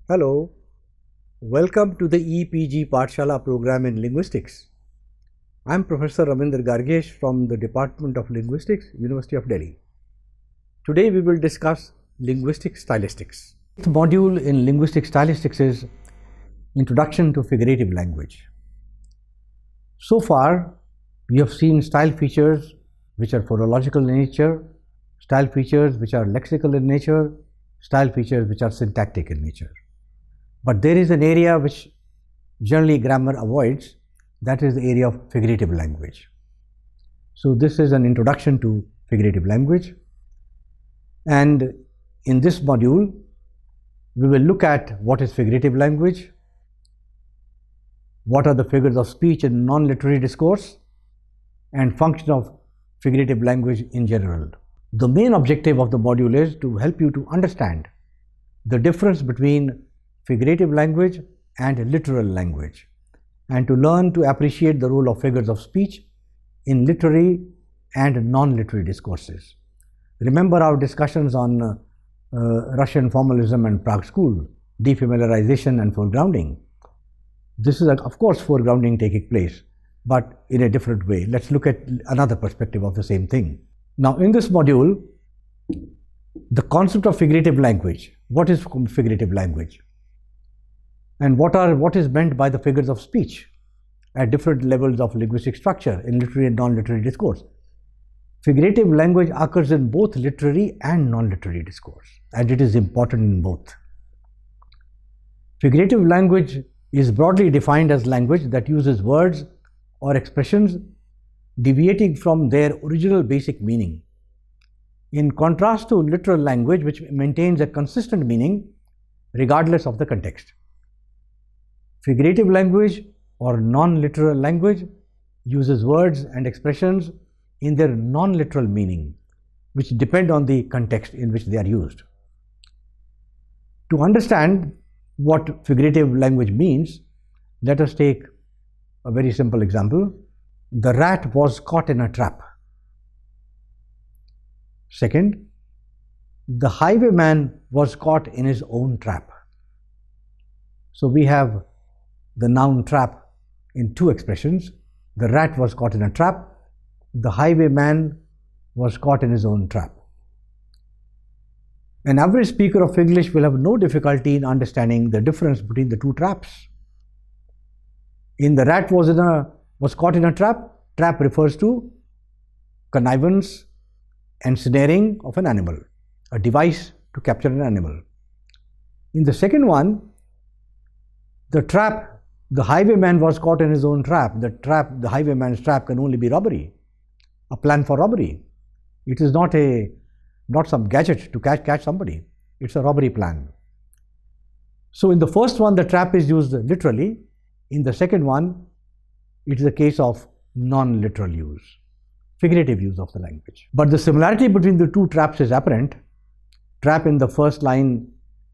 Hello, welcome to the EPG Pathshala program in Linguistics. I am Professor Ravindra Gargesh from the Department of Linguistics, University of Delhi. Today we will discuss Linguistic Stylistics. The module in Linguistic Stylistics is Introduction to Figurative Language. So far, we have seen style features which are phonological in nature, style features which are lexical in nature, style features which are syntactic in nature. But there is an area which generally grammar avoids, that is the area of figurative language. So this is an introduction to figurative language, and in this module we will look at what is figurative language, what are the figures of speech in non-literary discourse, and function of figurative language in general. The main objective of the module is to help you to understand the difference between figurative language and literal language, and to learn to appreciate the role of figures of speech in literary and non-literary discourses. Remember our discussions on Russian formalism and Prague School, defamiliarization and foregrounding. This is of course foregrounding taking place, but in a different way. Let's look at another perspective of the same thing. Now in this module, the concept of figurative language. What is figurative language? And what is meant by the figures of speech at different levels of linguistic structure in literary and non-literary discourse. Figurative language occurs in both literary and non-literary discourse, and it is important in both. Figurative language is broadly defined as language that uses words or expressions deviating from their original basic meaning, in contrast to literal language, which maintains a consistent meaning regardless of the context. Figurative language or non-literal language uses words and expressions in their non-literal meaning, which depend on the context in which they are used. To understand what figurative language means, let us take a very simple example. The rat was caught in a trap. Second, the highwayman was caught in his own trap. So we have the noun trap in two expressions. The rat was caught in a trap. The highwayman was caught in his own trap. An average speaker of English will have no difficulty in understanding the difference between the two traps. In the rat was caught in a trap, trap refers to connivance, ensnaring of an animal, a device to capture an animal. In the second one, the highwayman was caught in his own trap. The highwayman's trap can only be robbery, a plan for robbery. It is not some gadget to catch somebody. It's a robbery plan. So in the first one, the trap is used literally. In the second one, it is a case of non-literal use, figurative use of the language. But the similarity between the two traps is apparent. Trap in the first line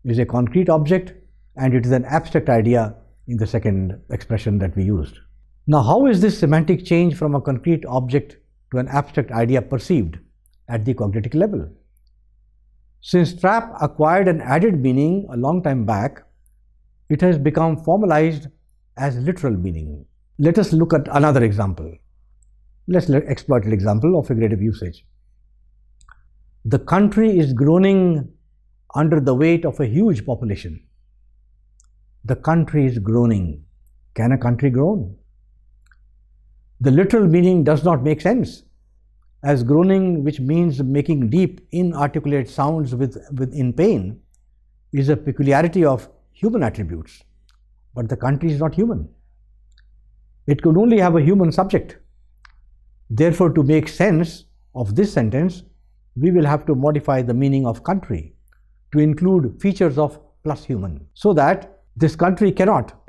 is a concrete object, and it is an abstract idea in the second expression that we used. Now, how is this semantic change from a concrete object to an abstract idea perceived at the cognitive level? Since trap acquired an added meaning a long time back, it has become formalized as literal meaning. Let us look at another example. Let's exploit an example of figurative usage. The country is groaning under the weight of a huge population. The country is groaning. Can a country groan? The literal meaning does not make sense, as groaning, which means making deep, inarticulate sounds in pain, is a peculiarity of human attributes. But the country is not human. It could only have a human subject. Therefore, to make sense of this sentence, we will have to modify the meaning of country to include features of plus human, so that this country cannot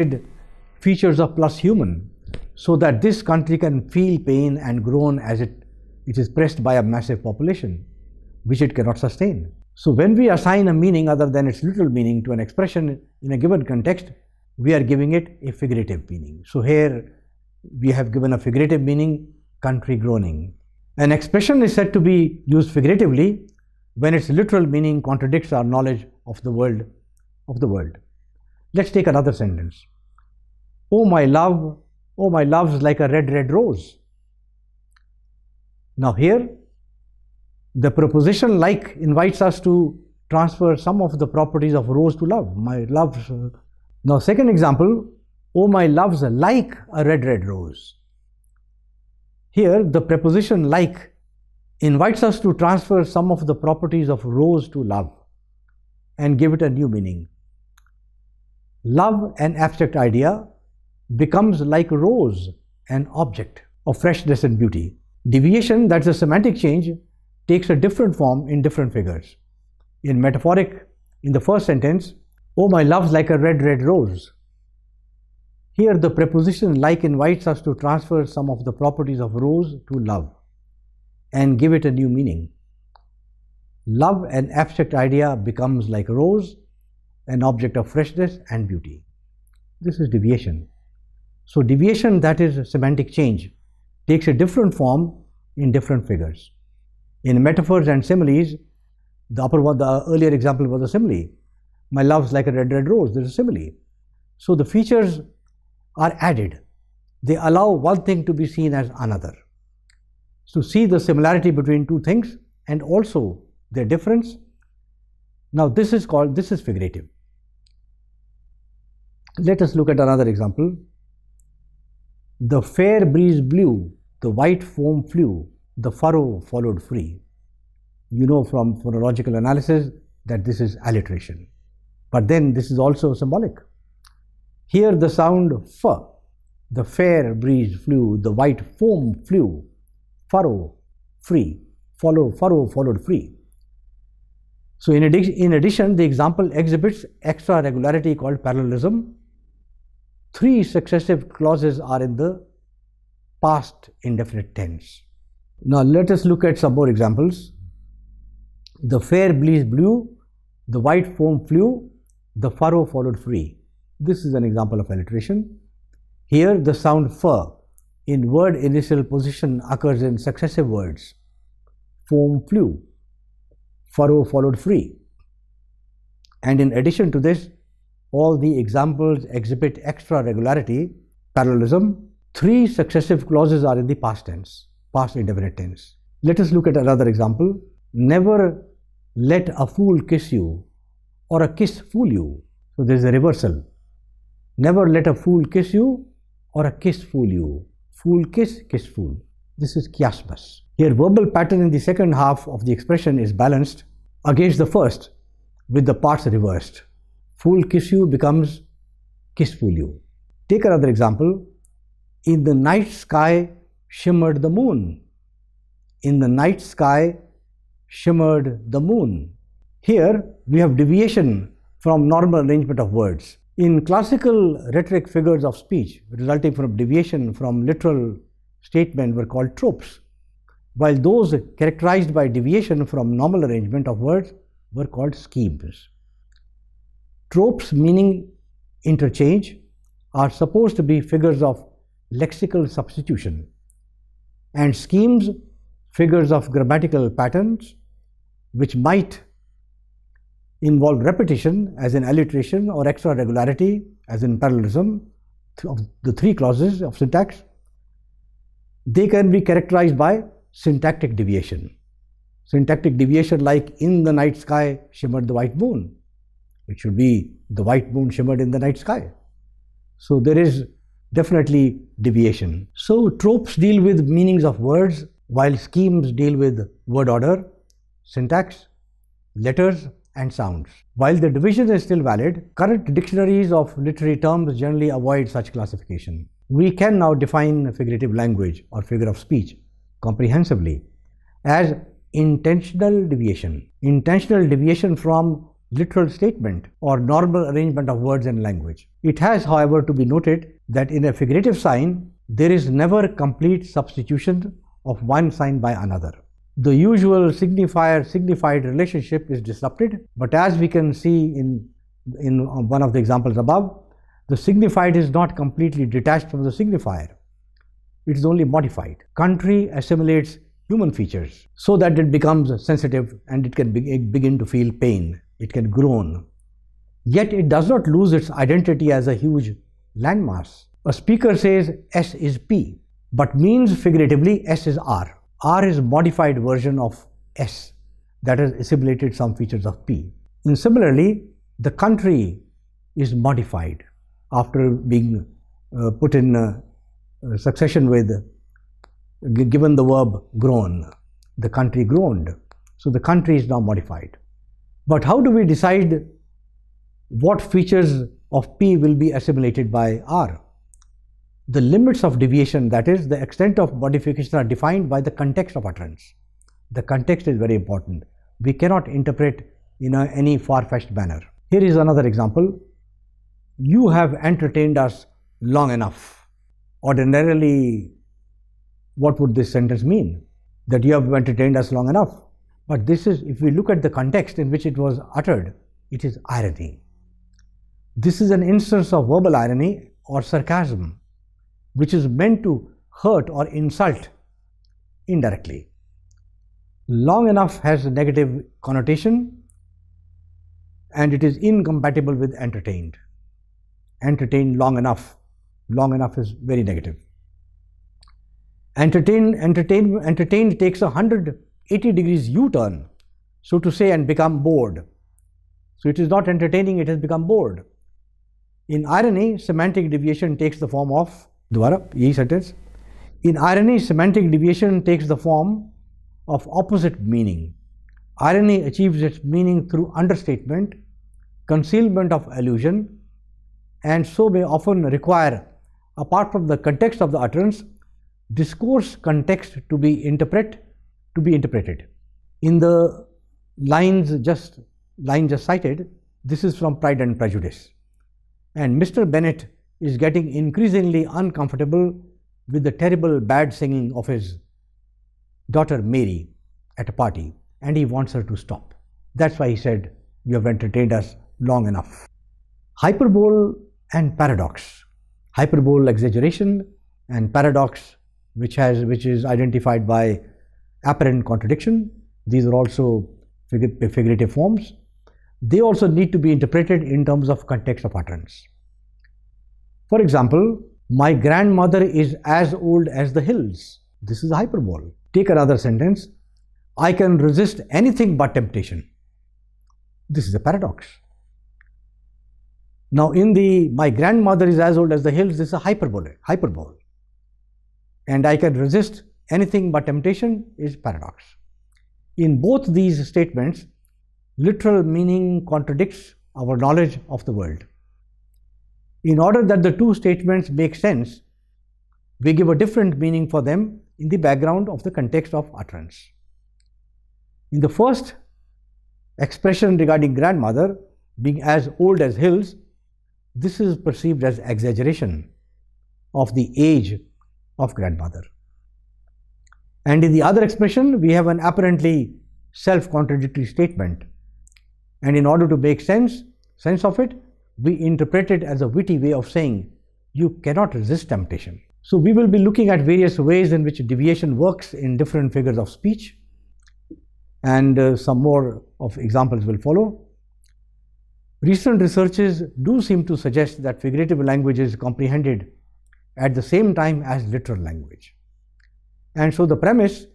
features of plus human, so that this country can feel pain and groan as it is pressed by a massive population, which it cannot sustain. So when we assign a meaning other than its literal meaning to an expression in a given context, we are giving it a figurative meaning. So here we have given a figurative meaning, country groaning. An expression is said to be used figuratively when its literal meaning contradicts our knowledge of the world. Let's take another sentence. Oh my love's like a red, red rose. Now here, the preposition like invites us to transfer some of the properties of rose to love. My love's. Now second example, oh my love's like a red, red rose. Here, the preposition like invites us to transfer some of the properties of rose to love and give it a new meaning. Love, an abstract idea, becomes like rose, an object of freshness and beauty. Deviation, that's a semantic change, takes a different form in different figures. In metaphoric, in the first sentence, oh my love's like a red, red rose. Here the preposition like invites us to transfer some of the properties of rose to love and give it a new meaning. Love, an abstract idea, becomes like rose, an object of freshness and beauty. This is deviation. So deviation, that is semantic change, takes a different form in different figures. In metaphors and similes, the earlier example was a simile. My love's like a red, red rose. There is a simile. So the features are added. They allow one thing to be seen as another. So see the similarity between two things and also their difference. Now this is figurative. Let us look at another example. The fair breeze blew, the white foam flew, the furrow followed free. You know from phonological analysis that this is alliteration. But then this is also symbolic. Here the sound f, the fair breeze flew, the white foam flew, furrow free, furrow followed free. So in addition, the example exhibits extra regularity called parallelism. Three successive clauses are in the past indefinite tense. Now let us look at some more examples. The fair breeze blew, the white foam flew, the furrow followed free. This is an example of alliteration. Here the sound f in word initial position occurs in successive words. Foam flew, furrow followed free. And in addition to this, all the examples exhibit extra regularity, parallelism. Three successive clauses are in the past tense, past indefinite tense. Let us look at another example. Never let a fool kiss you, or a kiss fool you. So there is a reversal. Never let a fool kiss you, or a kiss fool you. Fool kiss, kiss fool. This is chiasmus. Here verbal pattern in the second half of the expression is balanced against the first with the parts reversed. Fool kiss you becomes kiss fool you. Take another example. In the night sky shimmered the moon. In the night sky shimmered the moon. Here we have deviation from normal arrangement of words. In classical rhetoric figures of speech resulting from deviation from literal statement were called tropes, while those characterized by deviation from normal arrangement of words were called schemes. Tropes, meaning interchange, are supposed to be figures of lexical substitution, and schemes, figures of grammatical patterns which might involve repetition as in alliteration or extra regularity as in parallelism of the three clauses of syntax. They can be characterized by syntactic deviation. Syntactic deviation like in the night sky shimmered the white moon. It should be the white moon shimmered in the night sky. So there is definitely deviation. So tropes deal with meanings of words, while schemes deal with word order, syntax, letters and sounds. While the division is still valid, current dictionaries of literary terms generally avoid such classification. We can now define figurative language or figure of speech comprehensively as intentional deviation. Intentional deviation from literal statement or normal arrangement of words and language. It has, however, to be noted that in a figurative sign, there is never complete substitution of one sign by another. The usual signifier-signified relationship is disrupted, but as we can see in one of the examples above, the signified is not completely detached from the signifier. It is only modified. Country assimilates human features so that it becomes sensitive and it can begin to feel pain. It can groan. Yet it does not lose its identity as a huge landmass. A speaker says S is P, but means figuratively S is R. R is a modified version of S that has assimilated some features of P. And similarly, the country is modified after being put in succession with, given the verb grown. The country groaned. So the country is now modified. But how do we decide what features of P will be assimilated by R? The limits of deviation, that is, the extent of modification, are defined by the context of utterance. The context is very important. We cannot interpret in any far-fetched manner. Here is another example. You have entertained us long enough. Ordinarily, what would this sentence mean? That you have entertained us long enough. But this is, if we look at the context in which it was uttered, it is irony. This is an instance of verbal irony or sarcasm, which is meant to hurt or insult indirectly. Long enough has a negative connotation and it is incompatible with entertained. Entertained long enough is very negative. Entertained takes a 180 degrees U-turn, so to say, and become bored. So it is not entertaining, it has become bored. In irony, semantic deviation takes the form of, in irony, semantic deviation takes the form of opposite meaning. Irony achieves its meaning through understatement, concealment of allusion, and so may often require, apart from the context of the utterance, discourse context to be interpreted. In the line just cited, this is from Pride and Prejudice. And Mr. Bennet is getting increasingly uncomfortable with the terrible bad singing of his daughter Mary at a party, and he wants her to stop. That's why he said, "You have entertained us long enough." Hyperbole and paradox. Hyperbole, exaggeration, and paradox, which is identified by apparent contradiction. These are also figurative forms. They also need to be interpreted in terms of context of utterance. For example, my grandmother is as old as the hills. This is a hyperbole. Take another sentence. I can resist anything but temptation. This is a paradox. Now in the my grandmother is as old as the hills, this is a hyperbole. And I can resist anything but temptation is paradox. In both these statements, literal meaning contradicts our knowledge of the world. In order that the two statements make sense, we give a different meaning for them in the background of the context of utterance. In the first expression regarding grandmother being as old as hills, this is perceived as exaggeration of the age of grandmother. And in the other expression, we have an apparently self-contradictory statement. And in order to make sense of it, we interpret it as a witty way of saying, you cannot resist temptation. So we will be looking at various ways in which deviation works in different figures of speech. And some more of examples will follow. Recent researches do seem to suggest that figurative language is comprehended at the same time as literal language. And so the premise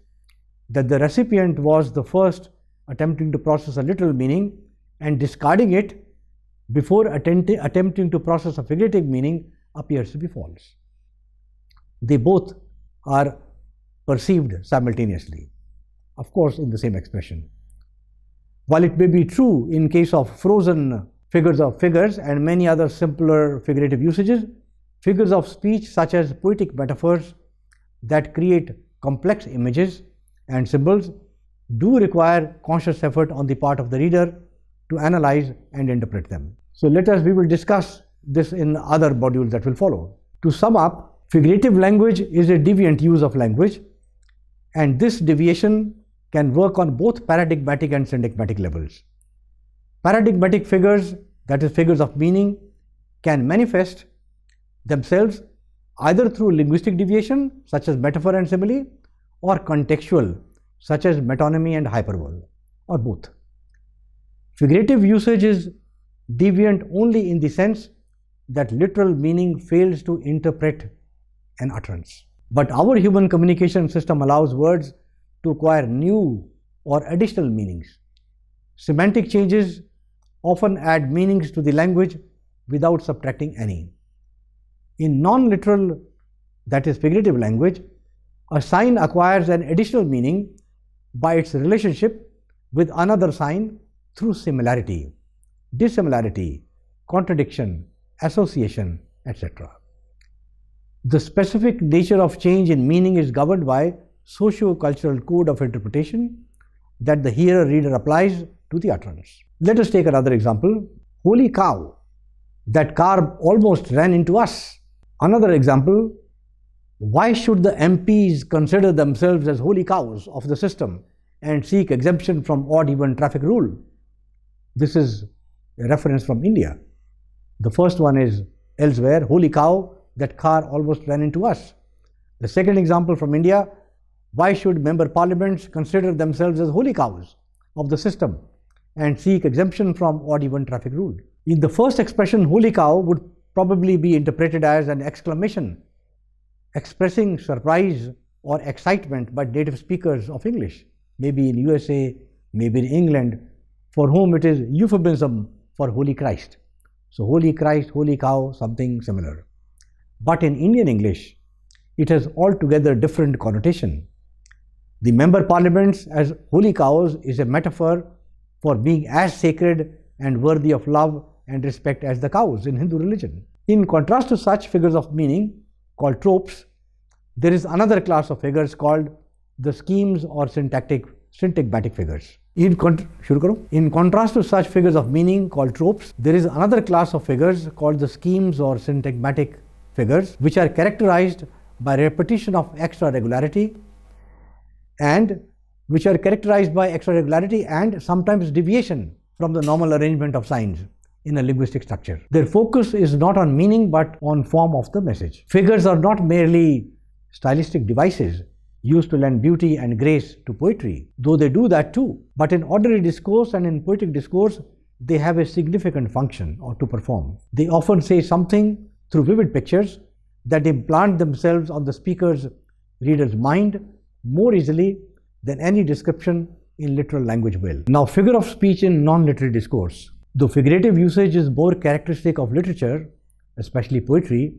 that the recipient was the first attempting to process a literal meaning and discarding it before attempting to process a figurative meaning appears to be false. They both are perceived simultaneously, of course in the same expression. While it may be true in case of frozen figures and many other simpler figurative usages, figures of speech such as poetic metaphors that create complex images and symbols do require conscious effort on the part of the reader to analyze and interpret them. So we will discuss this in other modules that will follow. To sum up, figurative language is a deviant use of language, and this deviation can work on both paradigmatic and syntagmatic levels. Paradigmatic figures, that is figures of meaning, can manifest themselves either through linguistic deviation such as metaphor and simile, or contextual such as metonymy and hyperbole, or both. Figurative usage is deviant only in the sense that literal meaning fails to interpret an utterance. But our human communication system allows words to acquire new or additional meanings. Semantic changes often add meanings to the language without subtracting any. In non-literal, that is figurative language, a sign acquires an additional meaning by its relationship with another sign through similarity, dissimilarity, contradiction, association, etc. The specific nature of change in meaning is governed by socio-cultural code of interpretation that the hearer-reader applies to the utterance. Let us take another example. Holy cow, that car almost ran into us. Another example, why should the MPs consider themselves as holy cows of the system and seek exemption from odd-even traffic rule? This is a reference from India. The first one is elsewhere, holy cow, that car almost ran into us. The second example from India, why should member parliaments consider themselves as holy cows of the system and seek exemption from odd-even traffic rule? In the first expression, holy cow would probably be interpreted as an exclamation expressing surprise or excitement by native speakers of English, maybe in USA, maybe in England, for whom it is euphemism for Holy Christ. So Holy Christ, holy cow, something similar. But in Indian English, it has altogether different connotation. The member parliaments as holy cows is a metaphor for being as sacred and worthy of love and respect as the cows in Hindu religion. In contrast to such figures of meaning called tropes, there is another class of figures called the schemes or syntagmatic figures. In contrast to such figures of meaning called tropes, there is another class of figures called the schemes or syntagmatic figures, which are characterized by repetition of extra regularity and sometimes deviation from the normal arrangement of signs in a linguistic structure. Their focus is not on meaning but on form of the message. Figures are not merely stylistic devices used to lend beauty and grace to poetry, though they do that too. But in ordinary discourse and in poetic discourse, they have a significant function or to perform. They often say something through vivid pictures that implant themselves on the speaker's reader's mind more easily than any description in literal language will. Now, figure of speech in non-literary discourse. Though figurative usage is more characteristic of literature, especially poetry,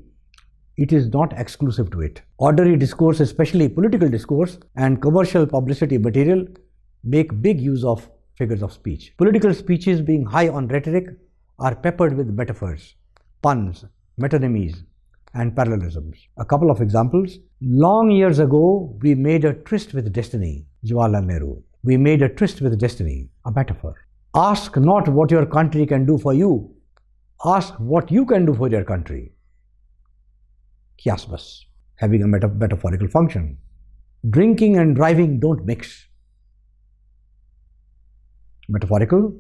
it is not exclusive to it. Ordinary discourse, especially political discourse and commercial publicity material, make big use of figures of speech. Political speeches, being high on rhetoric, are peppered with metaphors, puns, metonymies, and parallelisms. A couple of examples. Long years ago, we made a tryst with destiny, Jawaharlal Nehru. We made a tryst with destiny, a metaphor. Ask not what your country can do for you, ask what you can do for your country. Chiasmus, having a metaphorical function. Drinking and driving don't mix. Metaphorical.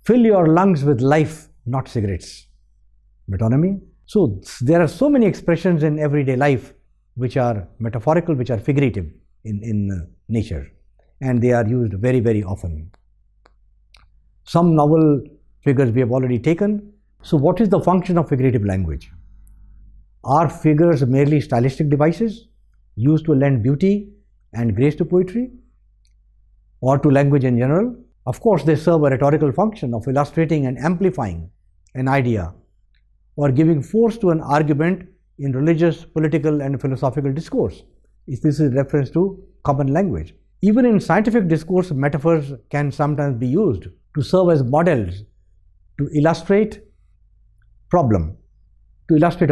Fill your lungs with life, not cigarettes. Metonymy. So there are so many expressions in everyday life which are metaphorical, which are figurative in nature, and they are used very, very often. Some novel figures we have already taken. So what is the function of figurative language? Are figures merely stylistic devices used to lend beauty and grace to poetry or to language in general? Of course, they serve a rhetorical function of illustrating and amplifying an idea or giving force to an argument in religious, political, and philosophical discourse. This is reference to common language. Even in scientific discourse, metaphors can sometimes be used to serve as models to illustrate a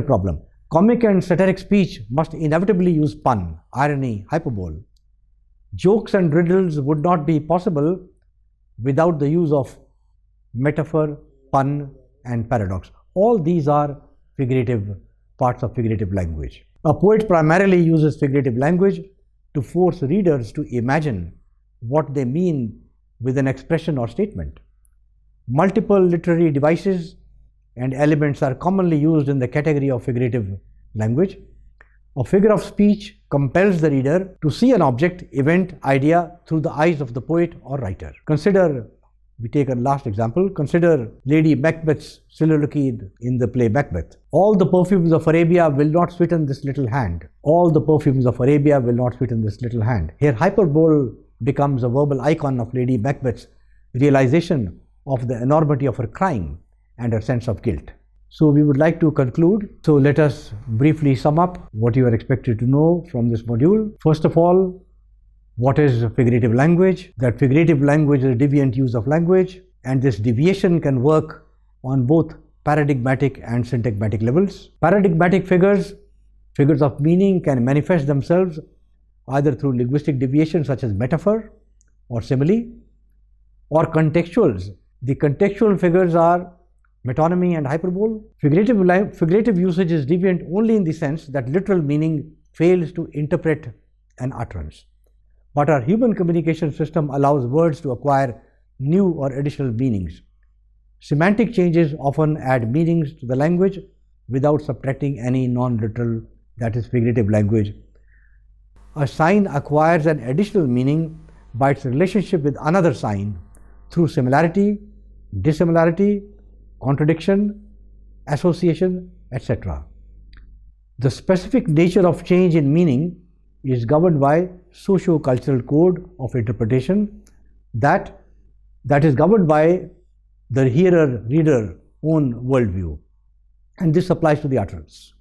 problem. Comic and satiric speech must inevitably use pun, irony, hyperbole. Jokes and riddles would not be possible without the use of metaphor, pun, and paradox. All these are figurative parts of figurative language. A poet primarily uses figurative language to force readers to imagine what they mean with an expression or statement. Multiple literary devices and elements are commonly used in the category of figurative language. A figure of speech compels the reader to see an object, event, idea through the eyes of the poet or writer. Consider We take a last example. Consider Lady Macbeth's soliloquy in the play Macbeth. All the perfumes of Arabia will not sweeten this little hand. All the perfumes of Arabia will not sweeten this little hand. Here, hyperbole becomes a verbal icon of Lady Macbeth's realization of the enormity of her crime and her sense of guilt. So we would like to conclude. So let us briefly sum up what you are expected to know from this module. First of all, what is figurative language? That figurative language is a deviant use of language, and this deviation can work on both paradigmatic and syntagmatic levels. Paradigmatic figures of meaning, can manifest themselves either through linguistic deviation such as metaphor or simile, or contextuals. The contextual figures are metonymy and hyperbole. Figurative usage is deviant only in the sense that literal meaning fails to interpret an utterance. But our human communication system allows words to acquire new or additional meanings. Semantic changes often add meanings to the language without subtracting any non-literal, that is figurative language. A sign acquires an additional meaning by its relationship with another sign through similarity, dissimilarity, contradiction, association, etc. The specific nature of change in meaning is governed by socio-cultural code of interpretation that is governed by the hearer-reader own worldview, and this applies to the utterance.